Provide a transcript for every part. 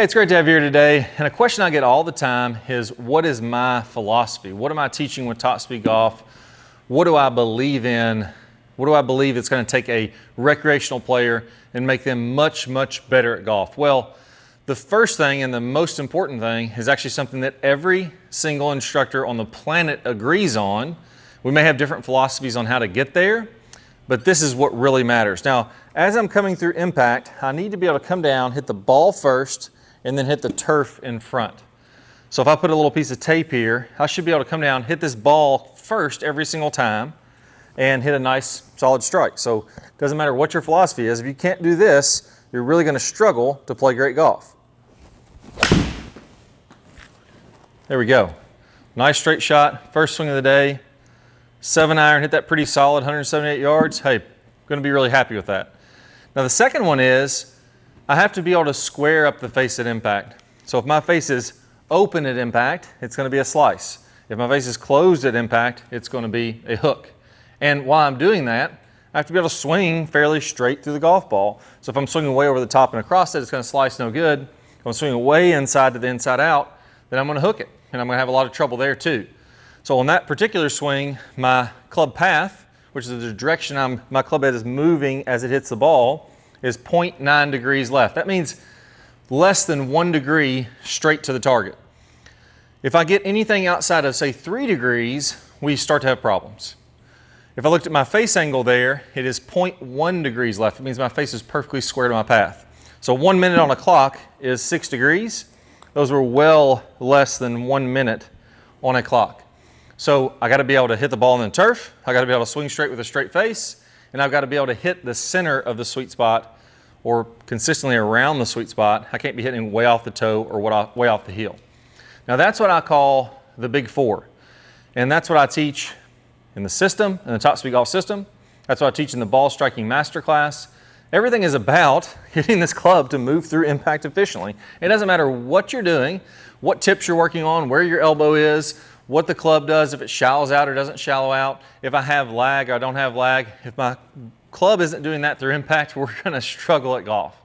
Hey, it's great to have you here today. And a question I get all the time is, what is my philosophy? What am I teaching with Top Speed Golf? What do I believe in? What do I believe it's going to take a recreational player and make them much, much better at golf? Well, the first thing and the most important thing is actually something that every single instructor on the planet agrees on. We may have different philosophies on how to get there, but this is what really matters. Now, as I'm coming through impact, I need to be able to come down, hit the ball first, and then hit the turf in front. So if I put a little piece of tape here, I should be able to come down, hit this ball first every single time, and hit a nice solid strike. So it doesn't matter what your philosophy is, if you can't do this, you're really going to struggle to play great golf. There we go. Nice straight shot, first swing of the day. 7-iron, hit that pretty solid, 178 yards. Hey, going to be really happy with that. Now the second one is, I have to be able to square up the face at impact. So if my face is open at impact, it's going to be a slice. If my face is closed at impact, it's going to be a hook. And while I'm doing that, I have to be able to swing fairly straight through the golf ball. So if I'm swinging way over the top and across it, it's going to slice no good. If I'm swinging way inside to the inside out, then I'm going to hook it. And I'm going to have a lot of trouble there too. So on that particular swing, my club path, which is the direction my club head is moving as it hits the ball, is 0.9 degrees left. That means less than 1 degree straight to the target. If I get anything outside of, say, 3 degrees, we start to have problems. If I looked at my face angle there, it is 0.1 degrees left. It means my face is perfectly square to my path. So 1 minute on a clock is 6 degrees. Those were well less than 1 minute on a clock. So I got to be able to hit the ball in the turf. I got to be able to swing straight with a straight face. And I've got to be able to hit the center of the sweet spot or consistently around the sweet spot. I can't be hitting way off the toe or way off the heel. Now that's what I call the big four. And that's what I teach in the system, in the Top Speed Golf system. That's what I teach in the ball striking masterclass. Everything is about getting this club to move through impact efficiently. It doesn't matter what you're doing, what tips you're working on, where your elbow is, what the club does, if it shallows out or doesn't shallow out, if I have lag or I don't have lag. If my club isn't doing that through impact, we're going to struggle at golf.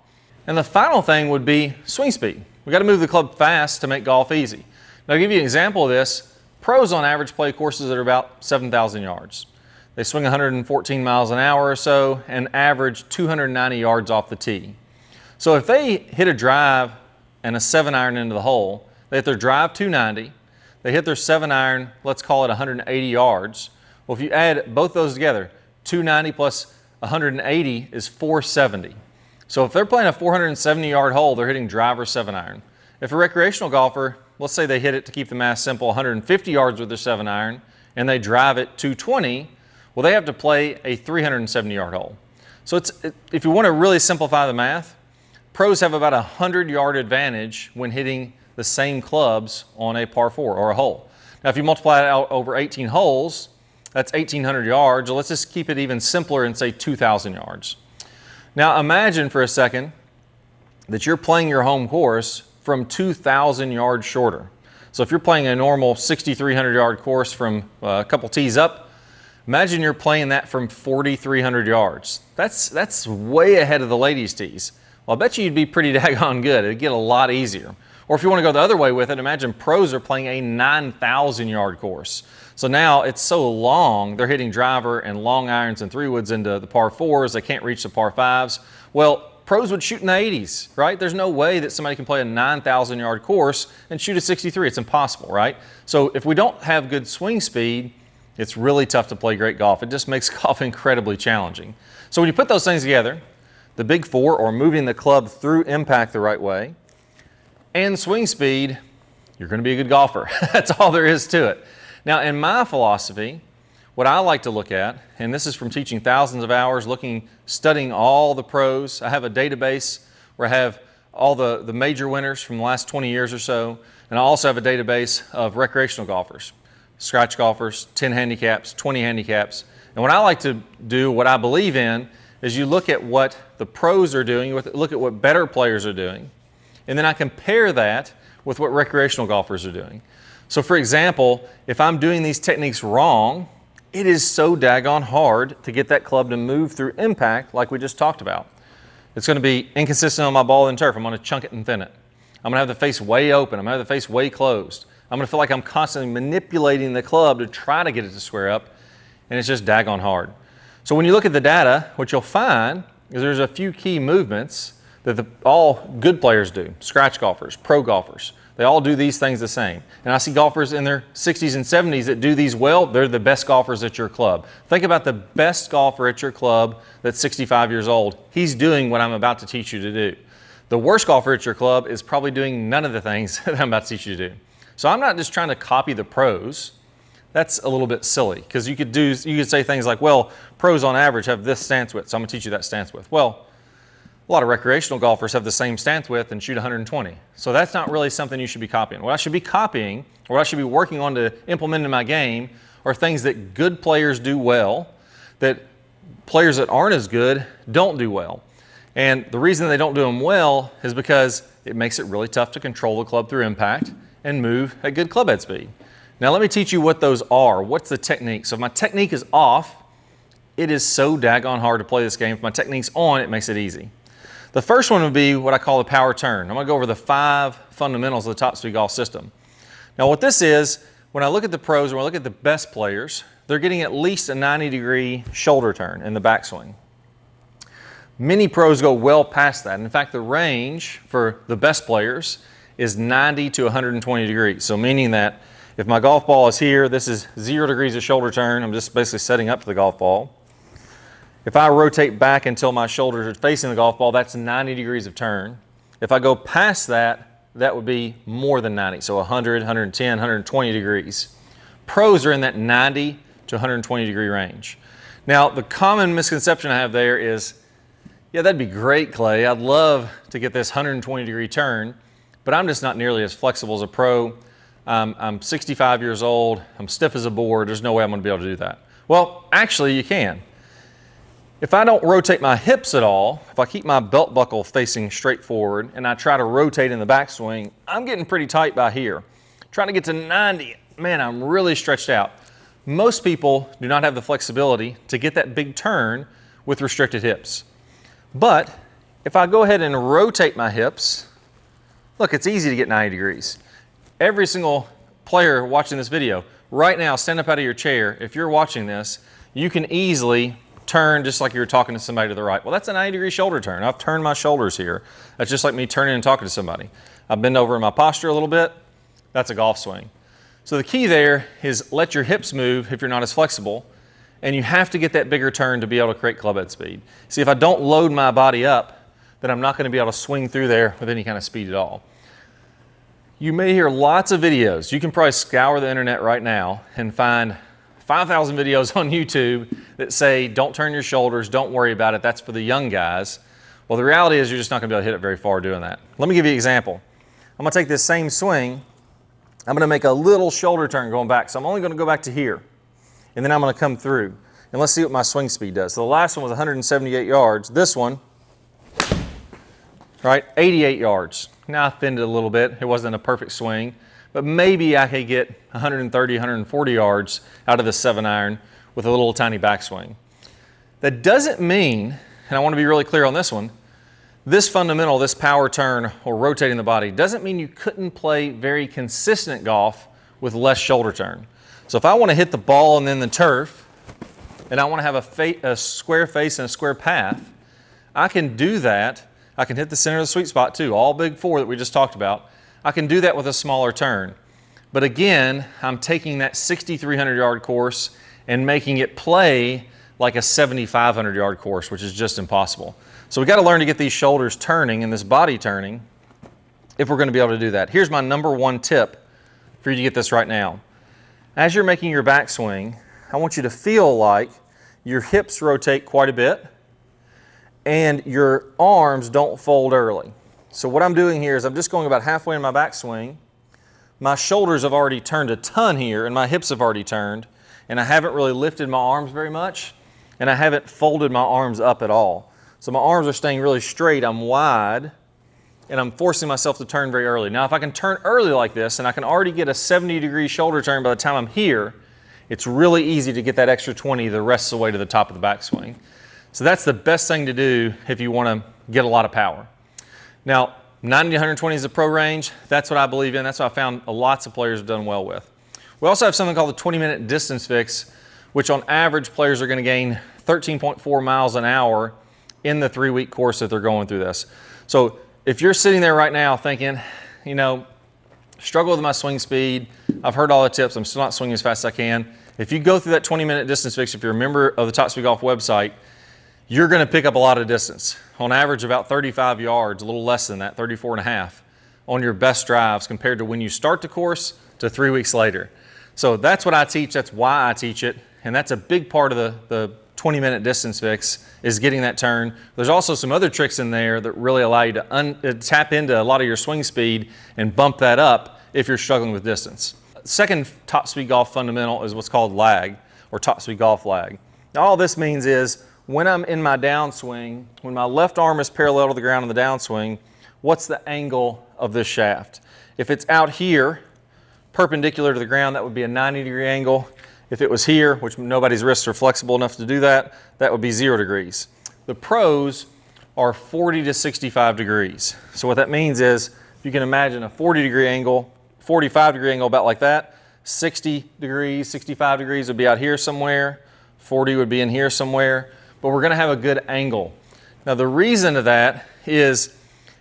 And the final thing would be swing speed. We've got to move the club fast to make golf easy. Now, to give you an example of this, pros on average play courses that are about 7,000 yards. They swing 114 miles an hour or so and average 290 yards off the tee. So if they hit a drive and a 7-iron into the hole, they hit their drive 290, they hit their 7-iron, let's call it 180 yards. Well, if you add both those together, 290 plus 180 is 470. So if they're playing a 470-yard hole, they're hitting driver 7-iron. If a recreational golfer, let's say they hit it, to keep the math simple, 150 yards with their 7-iron, and they drive it 220, well, they have to play a 370-yard hole. So if you want to really simplify the math, pros have about a 100-yard advantage when hitting the same clubs on a par 4 or a hole. Now, if you multiply it out over 18 holes, that's 1,800 yards. Or let's just keep it even simpler and say 2,000 yards. Now, imagine for a second that you're playing your home course from 2,000 yards shorter. So if you're playing a normal 6,300-yard course from a couple tees up, imagine you're playing that from 4,300 yards. That's way ahead of the ladies' tees. Well, I bet you you'd be pretty daggone good. It'd get a lot easier. Or if you want to go the other way with it, imagine pros are playing a 9,000-yard course. So now it's so long, they're hitting driver and long irons and 3-woods into the par 4s. They can't reach the par 5s. Well, pros would shoot in the 80s, right? There's no way that somebody can play a 9,000-yard course and shoot a 63. It's impossible, right? So if we don't have good swing speed, it's really tough to play great golf. It just makes golf incredibly challenging. So when you put those things together, the big four, or moving the club through impact the right way, and swing speed, you're going to be a good golfer. That's all there is to it. Now, in my philosophy, what I like to look at, and this is from teaching thousands of hours, studying all the pros. I have a database where I have all the major winners from the last 20 years or so, and I also have a database of recreational golfers, scratch golfers, 10 handicaps, 20 handicaps. And what I like to do, what I believe in, is you look at what the pros are doing, you look at what better players are doing, and then I compare that with what recreational golfers are doing. So for example, if I'm doing these techniques wrong, it is so daggone hard to get that club to move through impact like we just talked about. It's going to be inconsistent on my ball and turf. I'm going to chunk it and thin it. I'm gonna have the face way open. I'm gonna have the face way closed. I'm gonna feel like I'm constantly manipulating the club to try to get it to square up, and it's just daggone hard. So when you look at the data, what you'll find is there's a few key movements that all good players do. Scratch golfers, pro golfers, they all do these things the same. And I see golfers in their 60s and 70s that do these well. They're the best golfers at your club. Think about the best golfer at your club that's 65 years old. He's doing what I'm about to teach you to do. The worst golfer at your club is probably doing none of the things that I'm about to teach you to do. So I'm not just trying to copy the pros. That's a little bit silly, because you could say things like, well, pros on average have this stance width, so I'm gonna teach you that stance width. Well, a lot of recreational golfers have the same stance width and shoot 120. So that's not really something you should be copying. What I should be copying, or what I should be working on to implement in my game, are things that good players do well, that players that aren't as good don't do well. And the reason they don't do them well is because it makes it really tough to control the club through impact and move at good club head speed. Now let me teach you what those are. What's the technique? So if my technique is off, it is so daggone hard to play this game. If my technique's on, it makes it easy. The first one would be what I call the power turn. I'm gonna go over the 5 fundamentals of the top speed golf system. Now what this is, when I look at the pros, when I look at the best players, they're getting at least a 90-degree shoulder turn in the backswing. Many pros go well past that. In fact, the range for the best players is 90 to 120 degrees. So meaning that if my golf ball is here, this is 0 degrees of shoulder turn. I'm just basically setting up for the golf ball. If I rotate back until my shoulders are facing the golf ball, that's 90 degrees of turn. If I go past that, that would be more than 90. So 100, 110, 120 degrees. Pros are in that 90 to 120 degree range. Now, the common misconception I have there is, yeah, that'd be great, Clay. I'd love to get this 120 degree turn, but I'm just not nearly as flexible as a pro. I'm 65 years old. I'm stiff as a board. There's no way I'm going to be able to do that. Well, actually, you can. If I don't rotate my hips at all, if I keep my belt buckle facing straight forward and I try to rotate in the backswing, I'm getting pretty tight by here. Trying to get to 90, man, I'm really stretched out. Most people do not have the flexibility to get that big turn with restricted hips. But if I go ahead and rotate my hips, look, it's easy to get 90 degrees. Every single player watching this video, right now, stand up out of your chair. If you're watching this, you can easily turn just like you were talking to somebody to the right. Well, that's a 90-degree shoulder turn. I've turned my shoulders here. That's just like me turning and talking to somebody. I bend over in my posture a little bit. That's a golf swing. So the key there is let your hips move if you're not as flexible, and you have to get that bigger turn to be able to create club head speed. See, if I don't load my body up, then I'm not going to be able to swing through there with any kind of speed at all. You may hear lots of videos. You can probably scour the internet right now and find 5,000 videos on YouTube that say, don't turn your shoulders, don't worry about it, that's for the young guys. Well, the reality is you're just not going to be able to hit it very far doing that. Let me give you an example. I'm going to take this same swing. I'm going to make a little shoulder turn going back. So I'm only going to go back to here. And then I'm going to come through. And let's see what my swing speed does. So the last one was 178 yards. This one, right, 88 yards. Now I thinned it a little bit. It wasn't a perfect swing. But maybe I could get 130, 140 yards out of the 7-iron with a little tiny backswing. That doesn't mean, and I want to be really clear on this one, this fundamental, this power turn or rotating the body, doesn't mean you couldn't play very consistent golf with less shoulder turn. So if I want to hit the ball and then the turf, and I want to have a square face and a square path, I can do that. I can hit the center of the sweet spot too, all big 4 that we just talked about. I can do that with a smaller turn. But again, I'm taking that 6,300 yard course and making it play like a 7,500 yard course, which is just impossible. So we got to learn to get these shoulders turning and this body turning if we're going to be able to do that. Here's my #1 tip for you to get this right now. As you're making your backswing, I want you to feel like your hips rotate quite a bit and your arms don't fold early. So what I'm doing here is I'm just going about halfway in my backswing. My shoulders have already turned a ton here and my hips have already turned, and I haven't really lifted my arms very much, and I haven't folded my arms up at all. So my arms are staying really straight, I'm wide, and I'm forcing myself to turn very early. Now if I can turn early like this and I can already get a 70-degree shoulder turn by the time I'm here, it's really easy to get that extra 20 the rest of the way to the top of the backswing. So that's the best thing to do if you want to get a lot of power. Now, 90 to 120 is the pro range. That's what I believe in. That's what I found lots of players have done well with. We also have something called the 20-minute distance fix, which on average players are going to gain 13.4 miles an hour in the 3-week course that they're going through this. So if you're sitting there right now thinking, you know, struggle with my swing speed, I've heard all the tips, I'm still not swinging as fast as I can. If you go through that 20-minute distance fix, if you're a member of the Top Speed Golf website, you're going to pick up a lot of distance. On average, about 35 yards, a little less than that, 34.5 on your best drives compared to when you start the course to 3 weeks later. So that's what I teach, that's why I teach it, and that's a big part of the 20-minute distance fix is getting that turn. There's also some other tricks in there that really allow you to tap into a lot of your swing speed and bump that up if you're struggling with distance. Second Top Speed Golf fundamental is what's called lag, or Top Speed Golf lag. Now all this means is when I'm in my downswing, when my left arm is parallel to the ground in the downswing, what's the angle of this shaft? If it's out here, perpendicular to the ground, that would be a 90-degree angle. If it was here, which nobody's wrists are flexible enough to do that, that would be 0 degrees. The pros are 40 to 65 degrees. So what that means is, if you can imagine a 40-degree angle, 45-degree angle about like that, 60 degrees, 65 degrees would be out here somewhere, 40 would be in here somewhere, but we're gonna have a good angle. Now the reason of that is,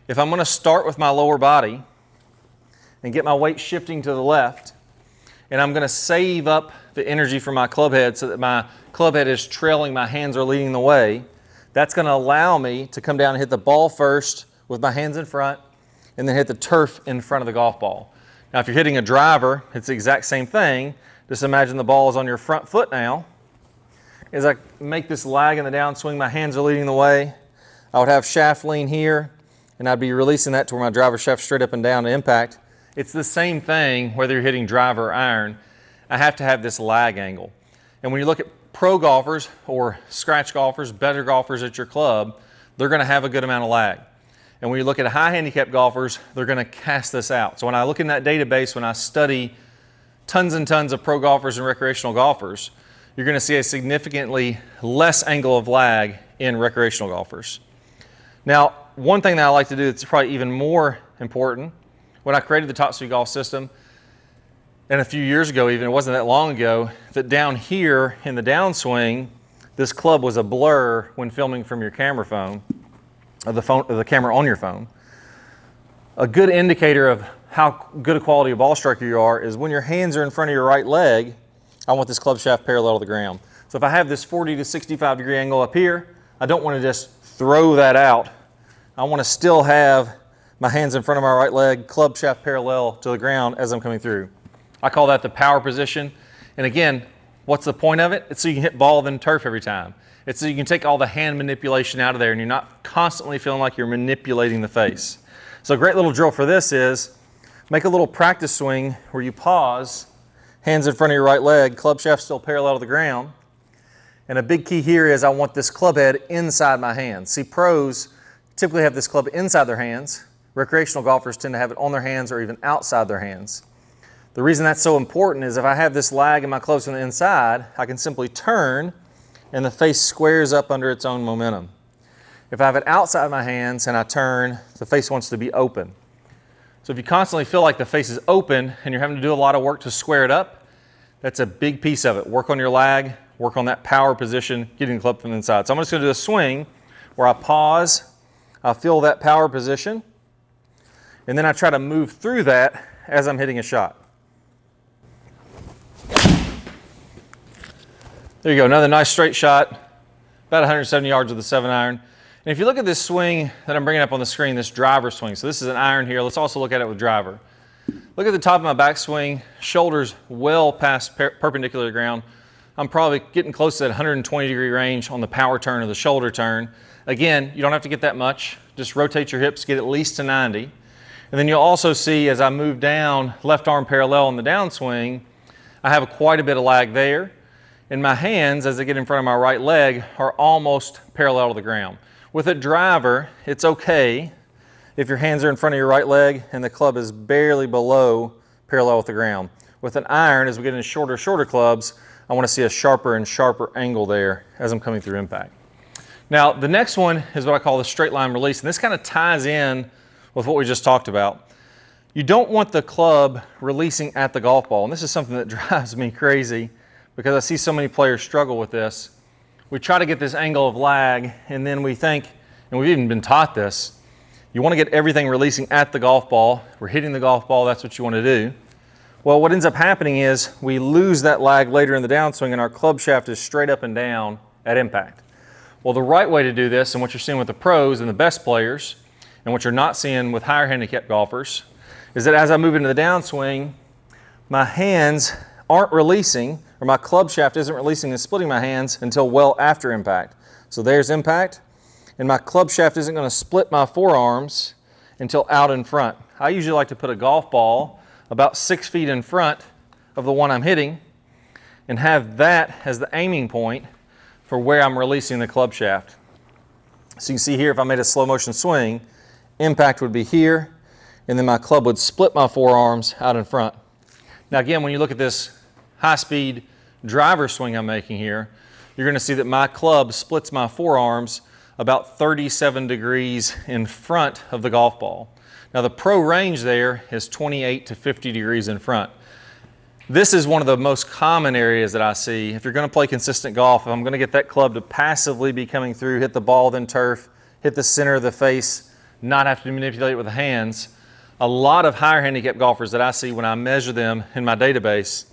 if I'm gonna start with my lower body and get my weight shifting to the left, and I'm gonna save up the energy from my club head so that my club head is trailing, my hands are leading the way, that's gonna allow me to come down and hit the ball first with my hands in front, and then hit the turf in front of the golf ball. Now if you're hitting a driver, it's the exact same thing. Just imagine the ball is on your front foot now. As I make this lag in the downswing, my hands are leading the way. I would have shaft lean here, and I'd be releasing that to where my driver shaft straight up and down to impact. It's the same thing whether you're hitting driver or iron. I have to have this lag angle. And when you look at pro golfers or scratch golfers, better golfers at your club, they're gonna have a good amount of lag. And when you look at high handicap golfers, they're gonna cast this out. So when I look in that database, when I study tons and tons of pro golfers and recreational golfers, you're gonna see a significantly less angle of lag in recreational golfers. Now, one thing that I like to do that's probably even more important, when I created the Top Speed Golf system, and a few years ago even, it wasn't that long ago, that down here in the downswing, this club was a blur when filming from your camera phone, or the camera on your phone. A good indicator of how good a quality of ball striker you are is when your hands are in front of your right leg, I want this club shaft parallel to the ground. So if I have this 40 to 65 degree angle up here, I don't want to just throw that out. I want to still have my hands in front of my right leg, club shaft parallel to the ground as I'm coming through. I call that the power position. And again, what's the point of it? It's so you can hit ball then turf every time. It's so you can take all the hand manipulation out of there and you're not constantly feeling like you're manipulating the face. So a great little drill for this is, make a little practice swing where you pause, hands in front of your right leg, club shaft still parallel to the ground. And a big key here is I want this club head inside my hands. See, pros typically have this club inside their hands. Recreational golfers tend to have it on their hands or even outside their hands. The reason that's so important is if I have this lag in my clubs from the inside, I can simply turn and the face squares up under its own momentum. If I have it outside my hands and I turn, the face wants to be open. So if you constantly feel like the face is open and you're having to do a lot of work to square it up, that's a big piece of it. Work on your lag, work on that power position, getting the club from the inside. So I'm just going to do a swing where I pause, I feel that power position, and then I try to move through that as I'm hitting a shot. There you go, another nice straight shot, about 170 yards with a 7-iron. And if you look at this swing that I'm bringing up on the screen, this driver swing, so this is an iron here, let's also look at it with driver. Look at the top of my backswing, shoulders well past perpendicular to the ground. I'm probably getting close to that 120 degree range on the power turn or the shoulder turn. Again, you don't have to get that much, just rotate your hips, get at least to 90. And then you'll also see as I move down, left arm parallel in the downswing, I have quite a bit of lag there. And my hands, as they get in front of my right leg, are almost parallel to the ground. With a driver, it's okay if your hands are in front of your right leg and the club is barely below parallel with the ground. With an iron, as we get into shorter clubs, I want to see a sharper and sharper angle there as I'm coming through impact. Now, the next one is what I call the straight line release, and this kind of ties in with what we just talked about. You don't want the club releasing at the golf ball, and this is something that drives me crazy because I see so many players struggle with this. We try to get this angle of lag, and then we think, and we've even been taught this, you want to get everything releasing at the golf ball. We're hitting the golf ball, that's what you want to do. Well, what ends up happening is we lose that lag later in the downswing, and our club shaft is straight up and down at impact. Well, the right way to do this, and what you're seeing with the pros and the best players, and what you're not seeing with higher handicap golfers, is that as I move into the downswing, my hands aren't releasing, or my club shaft isn't releasing and splitting my hands until well after impact. So there's impact, and my club shaft isn't going to split my forearms until out in front. I usually like to put a golf ball about 6 feet in front of the one I'm hitting and have that as the aiming point for where I'm releasing the club shaft. So you can see here, if I made a slow motion swing, impact would be here, and then my club would split my forearms out in front. Now again, when you look at this high-speed driver swing I'm making here, you're going to see that my club splits my forearms about 37 degrees in front of the golf ball. Now the pro range there is 28 to 50 degrees in front. This is one of the most common areas that I see. If you're going to play consistent golf, if I'm going to get that club to passively be coming through, hit the ball, then turf, hit the center of the face, not have to manipulate it with the hands, a lot of higher handicap golfers that I see when I measure them in my database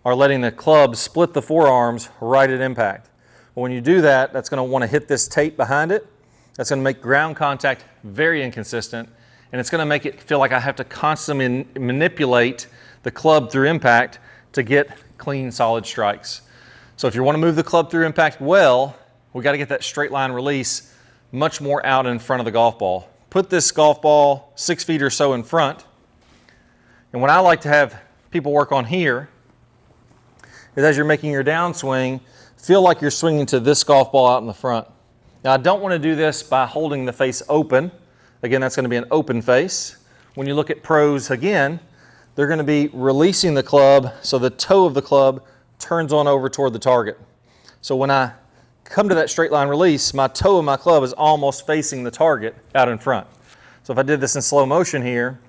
are letting the club split the forearms right at impact. Well, when you do that, that's going to want to hit this tape behind it. That's going to make ground contact very inconsistent, and it's going to make it feel like I have to constantly manipulate the club through impact to get clean, solid strikes. So if you want to move the club through impact well, we got to get that straight line release much more out in front of the golf ball. Put this golf ball 6 feet or so in front. And what I like to have people work on here is as you're making your downswing, feel like you're swinging to this golf ball out in the front. Now I don't want to do this by holding the face open. Again, that's going to be an open face. When you look at pros again, they're going to be releasing the club so the toe of the club turns on over toward the target. So when I come to that straight line release, my toe of my club is almost facing the target out in front. So if I did this in slow motion here,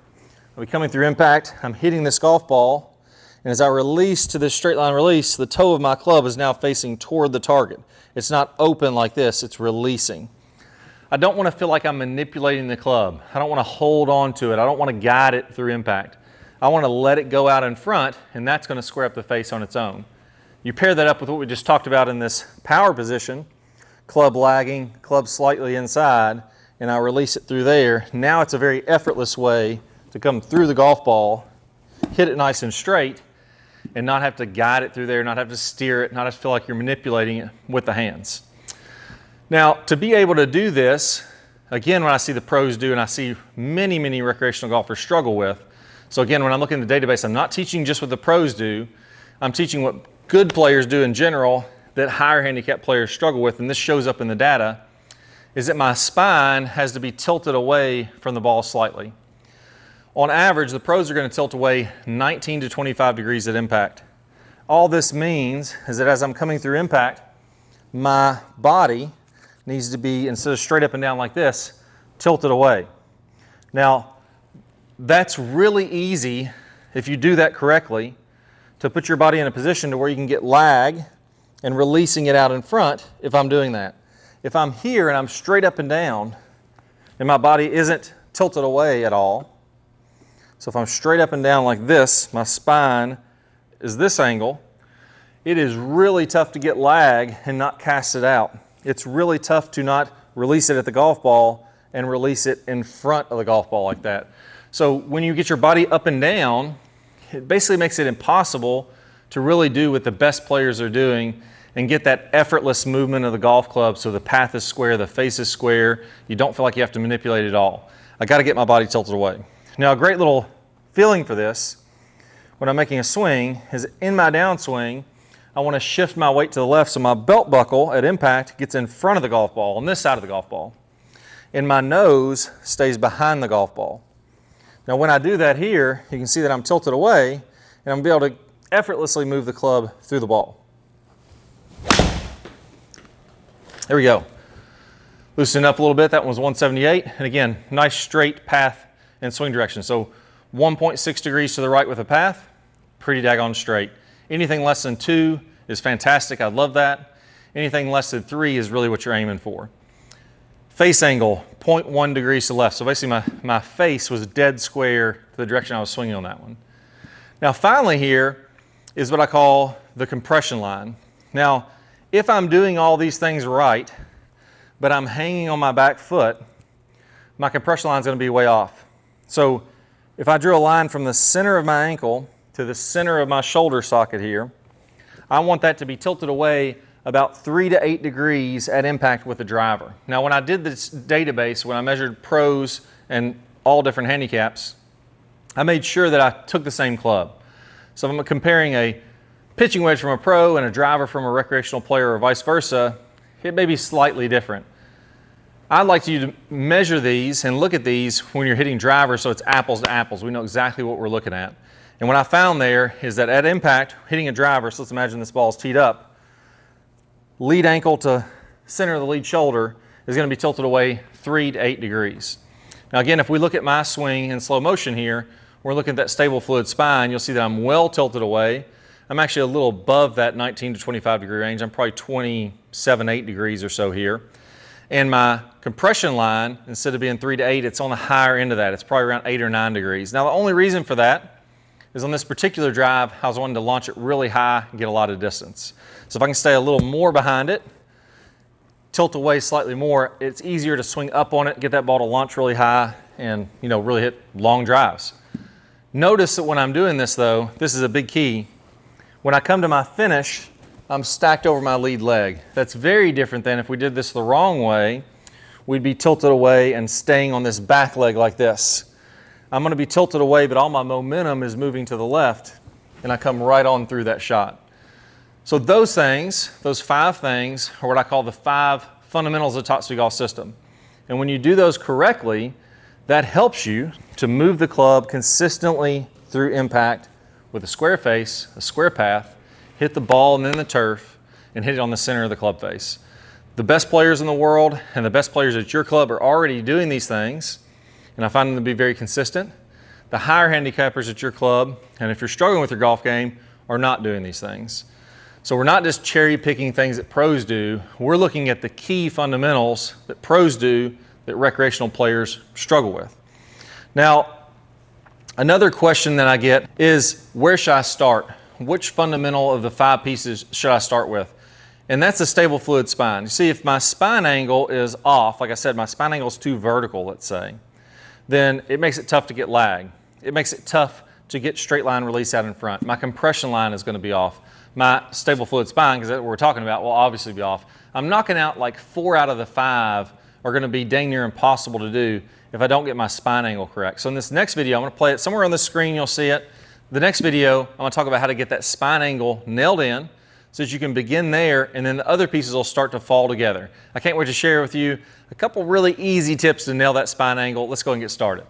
I'll be coming through impact, I'm hitting this golf ball, and as I release to this straight line release, the toe of my club is now facing toward the target. It's not open like this, it's releasing. I don't want to feel like I'm manipulating the club. I don't want to hold on to it. I don't want to guide it through impact. I want to let it go out in front, and that's going to square up the face on its own. You pair that up with what we just talked about in this power position, club lagging, club slightly inside, and I release it through there. Now it's a very effortless way to come through the golf ball, hit it nice and straight, and not have to guide it through there, not have to steer it, not have to feel like you're manipulating it with the hands. Now, to be able to do this, again, when I see the pros do, and I see many, many recreational golfers struggle with, so again, when I'm looking at the database, I'm not teaching just what the pros do, I'm teaching what good players do in general that higher handicap players struggle with, and this shows up in the data, is that my spine has to be tilted away from the ball slightly. On average, the pros are going to tilt away 19 to 25 degrees at impact. All this means is that as I'm coming through impact, my body needs to be, instead of straight up and down like this, tilted away. Now, that's really easy if you do that correctly, to put your body in a position to where you can get lag and releasing it out in front if I'm doing that. If I'm here and I'm straight up and down and my body isn't tilted away at all, so if I'm straight up and down like this, my spine is this angle, it is really tough to get lag and not cast it out. It's really tough to not release it at the golf ball and release it in front of the golf ball like that. So when you get your body up and down, it basically makes it impossible to really do what the best players are doing and get that effortless movement of the golf club so the path is square, the face is square, you don't feel like you have to manipulate it at all. I got to get my body tilted away. Now a great little feeling for this when I'm making a swing is in my downswing, I want to shift my weight to the left so my belt buckle at impact gets in front of the golf ball, on this side of the golf ball, and my nose stays behind the golf ball. Now when I do that here, you can see that I'm tilted away and I'm going to be able to effortlessly move the club through the ball. There we go. Loosen up a little bit. That one was 178. And again, nice straight path and swing direction. So 1.6 degrees to the right with a path, pretty daggone straight. Anything less than 2 is fantastic. I love that. Anything less than 3 is really what you're aiming for. Face angle, 0.1 degrees to the left. So basically my face was dead square to the direction I was swinging on that one. Now finally here is what I call the compression line. Now, if I'm doing all these things right, but I'm hanging on my back foot, my compression line is going to be way off. So if I drew a line from the center of my ankle to the center of my shoulder socket here, I want that to be tilted away about 3 to 8 degrees at impact with the driver. Now when I did this database, when I measured pros and all different handicaps, I made sure that I took the same club. So if I'm comparing a pitching wedge from a pro and a driver from a recreational player or vice versa, it may be slightly different. I'd like you to measure these and look at these when you're hitting drivers so it's apples to apples. We know exactly what we're looking at. And what I found there is that at impact, hitting a driver, so let's imagine this ball is teed up, lead ankle to center of the lead shoulder is going to be tilted away 3 to 8 degrees. Now again, if we look at my swing in slow motion here, we're looking at that stable fluid spine, you'll see that I'm well tilted away. I'm actually a little above that 19 to 25 degree range. I'm probably 27, 8 degrees or so here. And my compression line, instead of being 3 to 8, it's on the higher end of that. It's probably around 8 or 9 degrees. Now the only reason for that is on this particular drive, I was wanting to launch it really high and get a lot of distance. So if I can stay a little more behind it, tilt away slightly more, it's easier to swing up on it, get that ball to launch really high and really hit long drives. Notice that when I'm doing this though, this is a big key. When I come to my finish, I'm stacked over my lead leg. That's very different than if we did this the wrong way, we'd be tilted away and staying on this back leg like this. I'm going to be tilted away, but all my momentum is moving to the left, and I come right on through that shot. So those things, those 5 things, are what I call the 5 fundamentals of the top speed golf system. And when you do those correctly, that helps you to move the club consistently through impact with a square face, a square path, hit the ball and then the turf, and hit it on the center of the club face. The best players in the world and the best players at your club are already doing these things, and I find them to be very consistent. The higher handicappers at your club, and if you're struggling with your golf game, are not doing these things. So we're not just cherry picking things that pros do, we're looking at the key fundamentals that pros do that recreational players struggle with. Now, another question that I get is, where should I start? Which fundamental of the 5 pieces should I start with? And that's a stable fluid spine. You see, if my spine angle is off, like I said, my spine angle is too vertical, let's say, then it makes it tough to get lag. It makes it tough to get straight line release out in front. My compression line is going to be off. My stable fluid spine, because that's what we're talking about, will obviously be off. I'm knocking out like 4 out of the 5 are going to be dang near impossible to do if I don't get my spine angle correct. So in this next video, I'm going to play it somewhere on the screen, you'll see it. The next video, I'm going to talk about how to get that spine angle nailed in so that you can begin there, and then the other pieces will start to fall together. I can't wait to share with you a couple really easy tips to nail that spine angle. Let's go and get started.